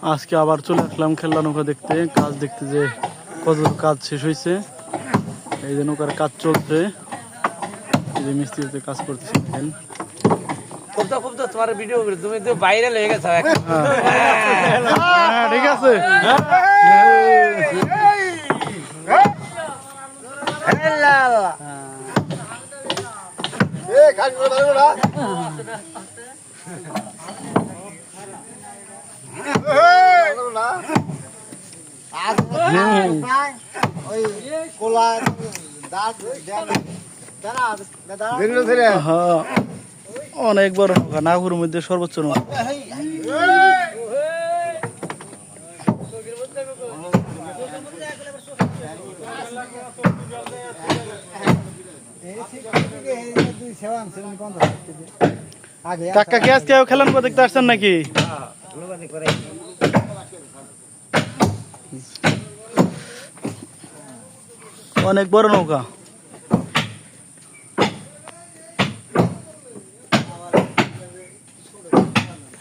আজকে আবার চলে আসলাম খেলনা নৌকা দেখতে, কাজ দেখতে যে কতদূর কাজ শেষ হয়েছে। এই যে নৌকার কাজ চলছে, এই যে মিস্ত্রিতে কাজ করতেছে। দেখেন তোমার ভিডিও তুমি তো ভাইরাল হয়ে গেছো। হ্যাঁ ঠিক আছে। অনেক বড় নৌকা, নাগুর মধ্যে সর্বোচ্চ নৌকা। কাকা কি আজকে খেলা নৌকা দেখতে আসছেন নাকি? অনেক বড় নৌকা।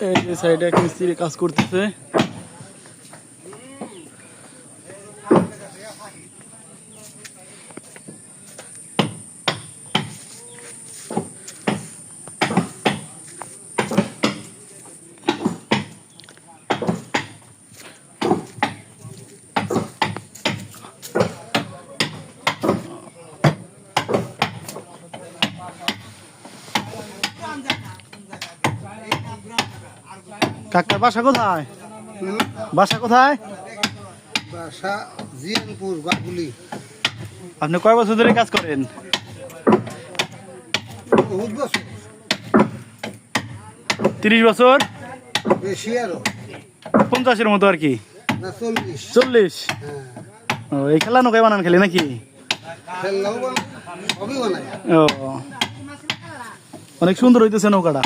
এই যে সাইডে এক মিস্ত্রি কাজ করতেছে। কাকার বাসা কোথায়? বাসা কোথায়? বাসা জিয়ানপুর বাগুলি। আপনি কয় বছর ধরে কাজ করেন? বহুত বছর, 30 বছর, বেশি আরো, 50-এর মতো আর কি। না 40। 40? হ্যাঁ, ও, এই খেলা নৌকায় বানান খেলে নাকি? খেলনাও সবই বানায়। ও, অনেক সুন্দর হইতেছে নৌকাটা।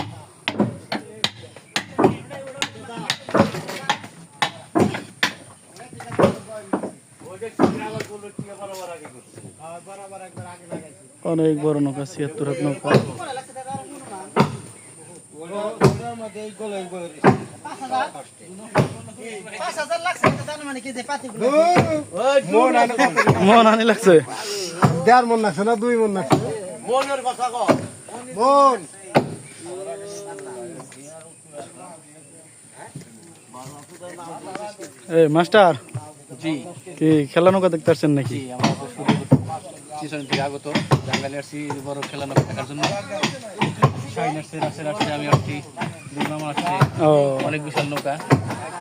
অনেক বড় নৌকা, 76 হাত নৌকা। মন আনি লাগছে। 1.5 মন লাগছে না 2 মন লাগছে? মন এই মাস্টার, জি কি খেলা নৌকা দেখতে আসছেন নাকি? আমরা তো শুরু স্টেশন থেকে আগত জাঙ্গালে আসছি বড় খেলা নৌকা দেখার জন্য। শাহিন আসছে, রাসেল আসছে, আমি আসছি, দুর্নাম আসছে। ও, অনেক বিশাল নৌকা।